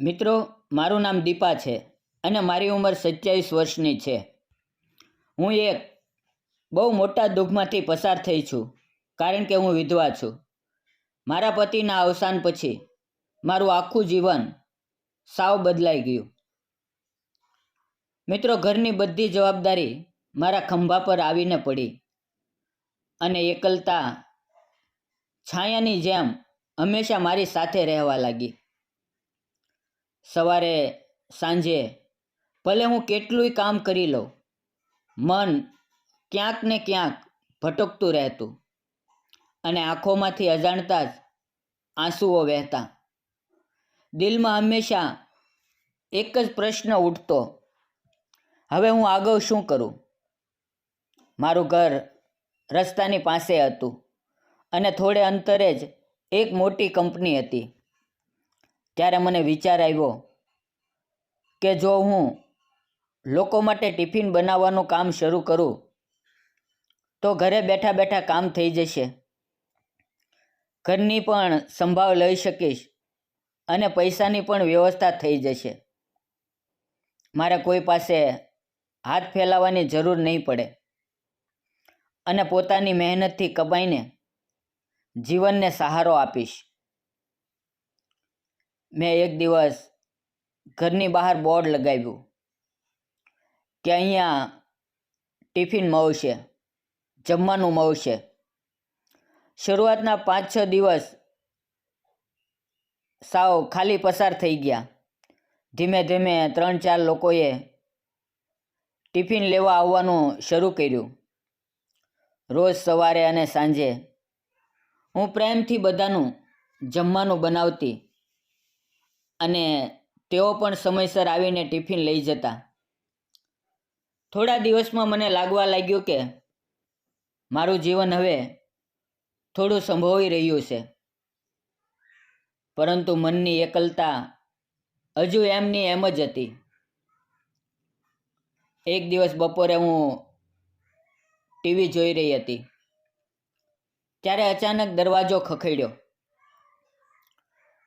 મિત્રો, મારું નામ દીપા છે અને મારી ઉંમર 27 વર્ષની છે. હું એક બહુ મોટા દુઃખમાંથી પસાર થઈ છું, કારણ કે હું વિધવા છું. મારા પતિના અવસાન પછી મારું આખું જીવન સાવ બદલાઈ ગયું. મિત્રો, ઘરની બધી જવાબદારી મારા ખંભા પર આવીને પડી અને એકલતા છાયાની જેમ હંમેશા મારી સાથે રહેવા લાગી. સવારે સાંજે ભલે હું કેટલુંય કામ કરી લઉં, મન ક્યાંક ને ક્યાંક ભટકતું રહેતું અને આંખોમાંથી અજાણતા જ આંસુઓ વહેતા. દિલમાં હંમેશા એક જ પ્રશ્ન ઉઠતો, હવે હું આગળ શું કરું? મારું ઘર રસ્તાની પાસે હતું અને થોડે અંતરે જ એક મોટી કંપની હતી. ત્યારે મને વિચાર આવ્યો કે જો હું લોકો માટે ટિફિન બનાવવાનું કામ શરૂ કરું તો ઘરે બેઠા બેઠા કામ થઈ જશે, ઘરની પણ સંભાળ લઈ શકીશ અને પૈસાની પણ વ્યવસ્થા થઈ જશે. મારે કોઈ પાસે હાથ ફેલાવવાની જરૂર નહીં પડે અને પોતાની મહેનતથી કમાઈને જીવનને સહારો આપીશ. મેં એક દિવસ ઘરની બહાર બોર્ડ લગાવ્યું કે અહીંયા ટિફિન મળશે, જમવાનું મળશે. શરૂઆતના 5-6 દિવસ સાવ ખાલી પસાર થઈ ગયા. ધીમે ધીમે 3-4 લોકોએ ટિફિન લેવા આવવાનું શરૂ કર્યું. રોજ સવારે અને સાંજે હું પ્રેમથી બધાનું જમવાનું બનાવતી અને તેઓ પણ સમયસર આવીને ટિફિન લઈ જતા. થોડા દિવસમાં મને લાગવા લાગ્યું કે મારું જીવન હવે થોડું સંભવાઈ રહ્યું છે, પરંતુ મનની એકલતા હજુ એમની એમ જ હતી. એક દિવસ બપોરે હું ટીવી જોઈ રહી હતી ત્યારે અચાનક દરવાજો ખખડ્યો.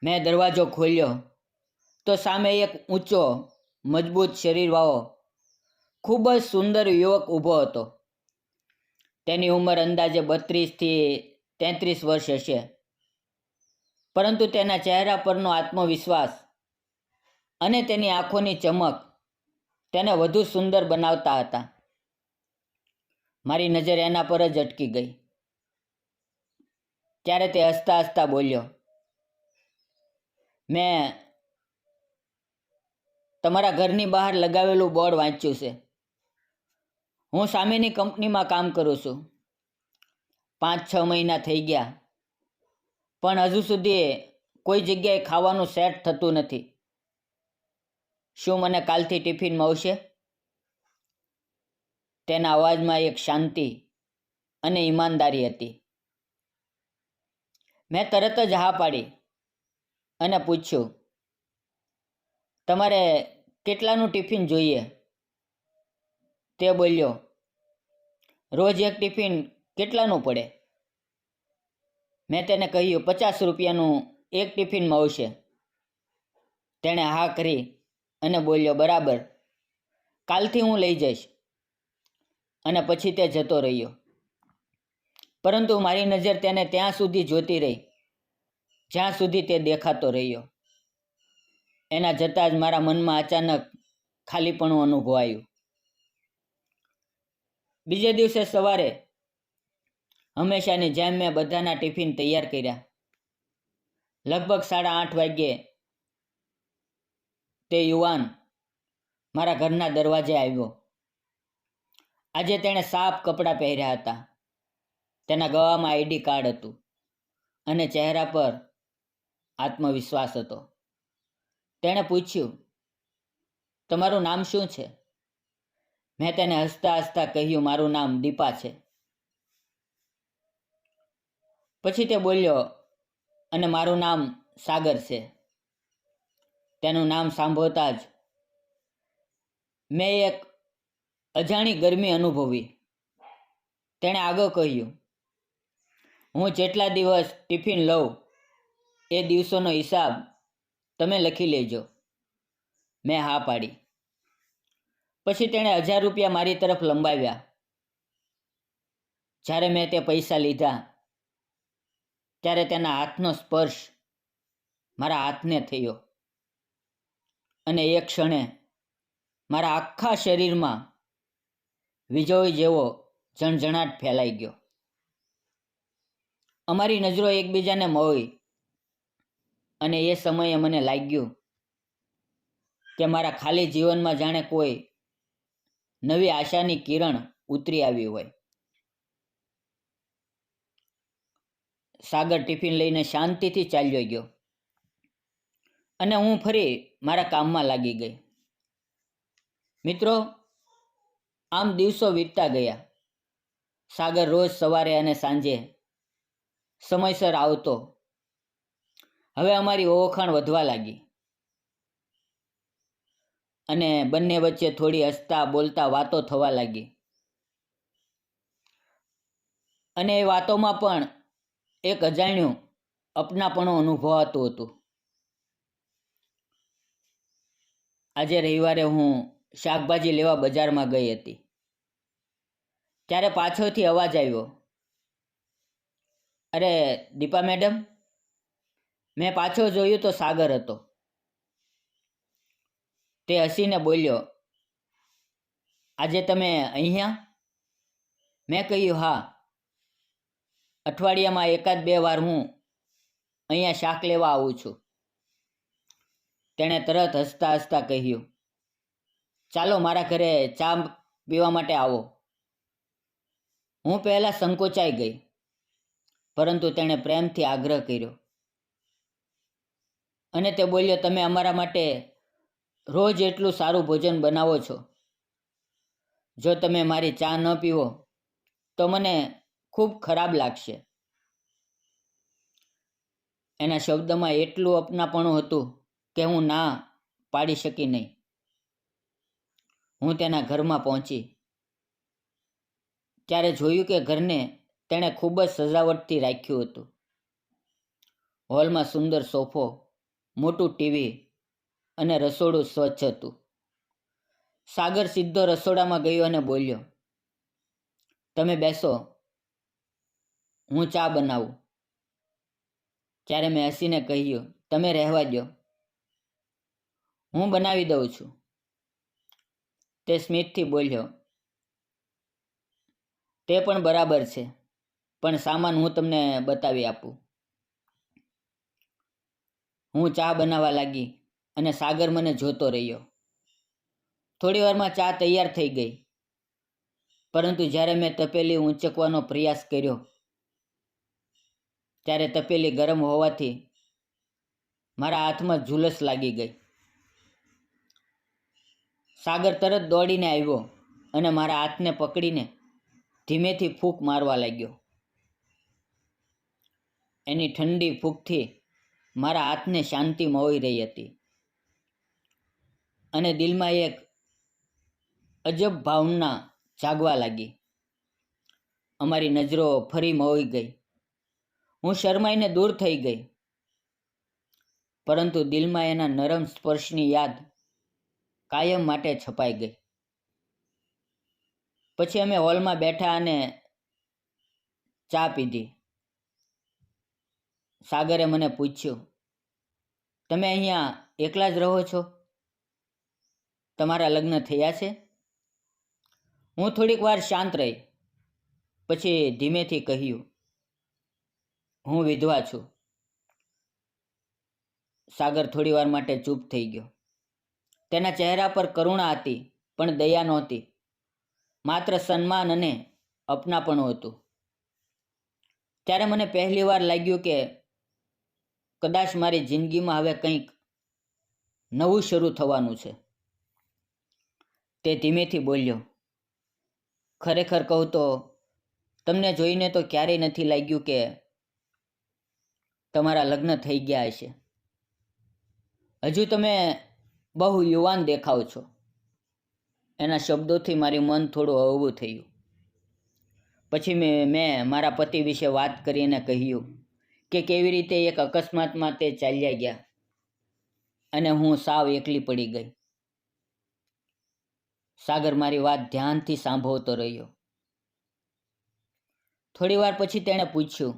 મેં દરવાજો ખોલ્યો તો સામે એક ઊંચો, મજબૂત શરીરવાળો, ખૂબ જ સુંદર યુવક ઊભો હતો. તેની ઉંમર અંદાજે 32થી 33 વર્ષ હશે, પરંતુ તેના ચહેરા પરનો આત્મવિશ્વાસ અને તેની આંખોની ચમક તેને વધુ સુંદર બનાવતા હતા. મારી નજર એના પર જ અટકી ગઈ. ત્યારે તે હસતા હસતા બોલ્યો, મેં તમારા ઘરની બહાર લગાવેલું બોર્ડ વાંચ્યું છે. હું સામેની કંપનીમાં કામ કરું છું. 5-6 મહિના થઈ ગયા, પણ હજુ સુધી કોઈ જગ્યાએ ખાવાનું સેટ થતું નથી. શું મને કાલથી ટિફિન મળશે? તેના અવાજમાં એક શાંતિ અને ઈમાનદારી હતી. મેં તરત જ હા પાડી અને પૂછ્યું, તમારે કેટલાનું ટિફિન જોઈએ? તે બોલ્યો, રોજ એક ટિફિન કેટલાનું પડે? મેં તેને કહ્યું, 50 રૂપિયાનું એક ટિફિન મળશે. તેણે હા કરી અને બોલ્યો, બરાબર, કાલથી હું લઈ જઈશ. અને પછી તે જતો રહ્યો. પરંતુ મારી નજર તેને ત્યાં સુધી જોતી રહી જ્યાં સુધી તે દેખાતો રહ્યો. એના જતાં જ મારા મનમાં અચાનક ખાલીપણું અનુભવાયું. બીજે દિવસે સવારે હંમેશાની જેમ મેં બધાના ટિફિન તૈયાર કર્યા. લગભગ 8:30 વાગ્યે તે યુવાન મારા ઘરના દરવાજે આવ્યો. આજે તેણે સાફ કપડાં પહેર્યા હતા. તેના ગળામાં આઈડી કાર્ડ હતું અને ચહેરા પર આત્મવિશ્વાસ હતો. તેણે પૂછ્યું, તમારું નામ શું છે? મેં તેને હસતા હસતા કહ્યું, મારું નામ દીપા છે. પછી તે બોલ્યો, અને મારું નામ સાગર છે. તેનું નામ સાંભળતા જ મેં એક અજાણી ગરમી અનુભવી. તેણે આગળ કહ્યું, હું જેટલા દિવસ ટિફિન લઉં એ દિવસોનો હિસાબ તમે લખી લેજો. મેં હા પાડી. પછી તેણે 1000 રૂપિયા મારી તરફ લંબાવ્યા. જ્યારે મેં તે પૈસા લીધા ત્યારે તેના હાથનો સ્પર્શ મારા હાથને થયો અને એક ક્ષણે મારા આખા શરીરમાં વીજળી જેવો ઝણઝણાટ ફેલાઈ ગયો. અમારી નજરો એકબીજાને મળી અને એ સમયે મને લાગ્યું કે મારા ખાલી જીવનમાં જાણે કોઈ નવી આશાની કિરણ ઉતરી આવી હોય. સાગર ટિફિન લઈને શાંતિથી ચાલ્યો ગયો અને હું ફરી મારા કામમાં લાગી ગઈ. મિત્રો, આમ દિવસો વીતતા ગયા. સાગર રોજ સવારે અને સાંજે સમયસર આવતો. હવે અમારી ઓળખાણ વધવા લાગી અને બંને વચ્ચે થોડી હસતા બોલતા વાતો થવા લાગી. અને એ વાતોમાં પણ એક અજાણ્યું અપનાપણું અનુભવાતું હતું. આજે રવિવારે હું શાકભાજી લેવા બજારમાં ગઈ હતી ત્યારે પાછળથી અવાજ આવ્યો, અરે દીપા મેડમ. મેં પાછળ જોયું તો સાગર હતો. તે હસીને બોલ્યો, આજે તમે અહીંયા? મેં કહ્યું, હા, અઠવાડિયામાં 1-2 વાર હું અહીંયા શાક લેવા આવું છું. તેણે તરત હસતા હસતા કહ્યું, ચાલો મારા ઘરે ચા પીવા માટે આવો. હું પહેલાં સંકોચાઈ ગઈ, પરંતુ તેણે પ્રેમથી આગ્રહ કર્યો અને તે બોલ્યો, તમે અમારા માટે રોજ એટલું સારું ભોજન બનાવો છો. જો તમે મારી ચા ન પીવો તો મને ખૂબ ખરાબ લાગશે. એના શબ્દમાં એટલું અપનાપણું હતું કે હું ના પાડી શકી નહીં. હું તેના ઘરમાં પહોંચી ત્યારે જોયું કે ઘરને તેણે ખૂબ જ સજાવટથી રાખ્યું હતું. હોલમાં સુંદર સોફો, મોટું ટીવી અને રસોડું સ્વચ્છ હતું. સાગર સીધો રસોડામાં ગયો અને બોલ્યો, તમે બેસો, હું ચા બનાવું. ત્યારે મેં હસીને કહ્યું, તમે રહેવા દો, હું બનાવી દઉં છું. તે સ્મિતથી બોલ્યો, તે પણ બરાબર છે, પણ સામાન હું તમને બતાવી આપું. હું ચા બનાવવા લાગી અને સાગર મને જોતો રહ્યો. થોડી વારમાં ચા તૈયાર થઈ ગઈ, પરંતુ જ્યારે મેં તપેલી ઊંચકવાનો પ્રયાસ કર્યો ત્યારે તપેલી ગરમ હોવાથી મારા હાથમાં ઝુલસ લાગી ગઈ. સાગર તરત દોડીને આવ્યો અને મારા હાથને પકડીને ધીમેથી ફૂંક મારવા લાગ્યો. એની ઠંડી ફૂંકથી મારા હાથને શાંતિ મળી રહી હતી અને દિલમાં એક અજબ ભાવના જાગવા લાગી. અમારી નજરો ફરી મળી ગઈ. હું શરમાઈને દૂર થઈ ગઈ, પરંતુ દિલમાં એના નરમ સ્પર્શની યાદ કાયમ માટે છપાઈ ગઈ. પછી અમે હોલમાં બેઠા અને ચા પીધી. સાગરે મને પૂછ્યું, તમે અહીંયા એકલા જ રહો છો? તમારા લગ્ન થયા છે? હું થોડીક વાર શાંત રહી, પછી ધીમેથી કહ્યું, હું વિધવા છું. સાગર થોડી વાર માટે ચૂપ થઈ ગયો. તેના ચહેરા પર કરુણા હતી, પણ દયા નહોતી. માત્ર સન્માન અને અપનાપણું હતું. ત્યારે મને પહેલી વાર લાગ્યું કે કદાચ મારી જિંદગીમાં હવે કંઈક નવું શરૂ થવાનું છે. તે ધીમેથી બોલ્યો, ખરેખર કહું તો તમને જોઈને તો ક્યારેય નથી લાગ્યું કે તમારા લગ્ન થઈ ગયા હશે. હજુ તમે બહુ યુવાન દેખાવ છો. એના શબ્દોથી મારું મન થોડું હળવું થયું. પછી મેં મારા પતિ વિશે વાત કરીને કહ્યું કે કેવી રીતે એક અકસ્માતમાં તે ચાલ્યા ગયા અને હું સાવ એકલી પડી ગઈ. સાગર મારી વાત ધ્યાનથી સાંભળતો રહ્યો. થોડી વાર પછી તેણે પૂછ્યું,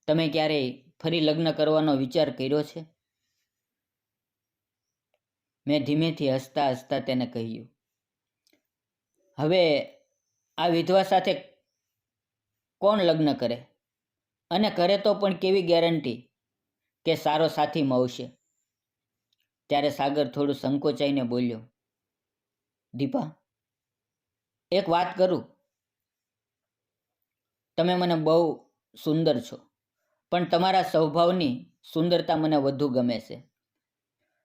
તમે ક્યારેય ફરી લગ્ન કરવાનો વિચાર કર્યો છે? મેં ધીમેથી હસતા હસતા તેને કહ્યું, હવે આ વિધવા સાથે કોણ લગ્ન કરે? અને કરે તો પણ કેવી ગેરંટી કે સારો સાથી મળશે? ત્યારે સાગર થોડું સંકોચાઈને બોલ્યો, દીપા, એક વાત કરું. તમે મને બહુ સુંદર છો, પણ તમારા સ્વભાવની સુંદરતા મને વધુ ગમે છે.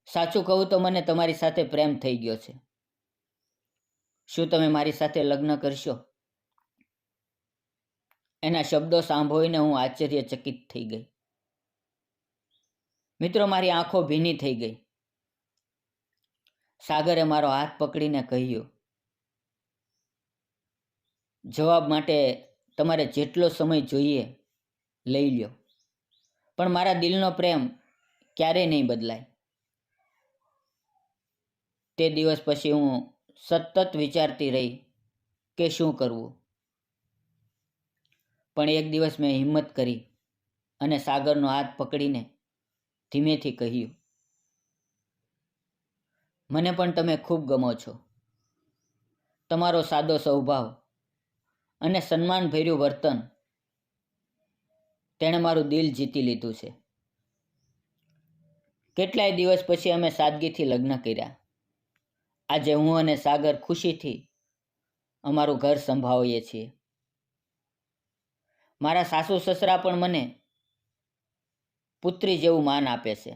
સાચું કહું તો મને તમારી સાથે પ્રેમ થઈ ગયો છે. શું તમે મારી સાથે લગ્ન કરશો? એના શબ્દો સાંભળીને હું આશ્ચર્યચકિત થઈ ગઈ. મિત્રો, મારી આંખો ભીની થઈ ગઈ. સાગરે મારો હાથ પકડીને કહ્યું, જવાબ માટે તમારે જેટલો સમય જોઈએ લઈ લ્યો, પણ મારા દિલનો પ્રેમ ક્યારેય નહીં બદલાય. તે દિવસ પછી હું સતત વિચારતી રહી કે શું કરવું. પણ એક દિવસ મેં હિંમત કરી અને સાગરનો હાથ પકડીને ધીમેથી કહ્યું, મને પણ તમે ખૂબ ગમો છો. તમારો સાદો સ્વભાવ અને સન્માનભર્યું વર્તન તેણે મારું દિલ જીતી લીધું છે. કેટલાય દિવસ પછી અમે સાદગીથી લગ્ન કર્યા. આજે હું અને સાગર ખુશીથી અમારું ઘર સંભાળીએ છીએ. મારા સાસુ સસરા પણ મને પુત્રી જેવું માન આપે છે.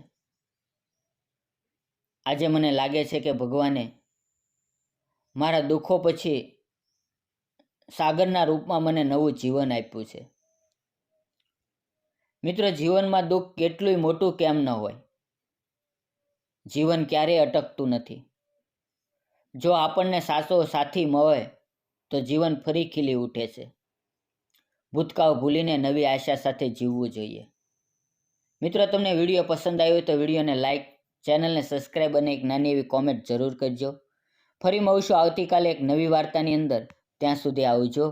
આજે મને લાગે છે કે ભગવાને મારા દુઃખો પછી સાગરના રૂપમાં મને નવું જીવન આપ્યું છે. મિત્રો, જીવનમાં દુઃખ કેટલું મોટું કેમ ન હોય, જીવન ક્યારેય અટકતું નથી. જો આપણને સાચો સાથી મળે તો જીવન ફરી ખીલી ઉઠે છે. ભૂતકાળ ભૂલીને નવી આશા સાથે જીવવું જોઈએ. મિત્રો, તમને વિડીયો પસંદ આવ્યો તો વિડીયોને લાઇક, ચેનલને સબસ્ક્રાઈબ અને એક નાની એવી કોમેન્ટ જરૂર કરજો. ફરી મળીશું આવતીકાલે એક નવી વાર્તાની અંદર. ત્યાં સુધી આવજો.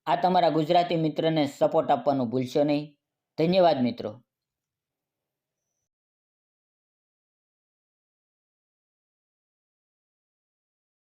આ તમારા ગુજરાતી મિત્રને સપોર્ટ આપવાનું ભૂલશો નહીં. ધન્યવાદ મિત્રો.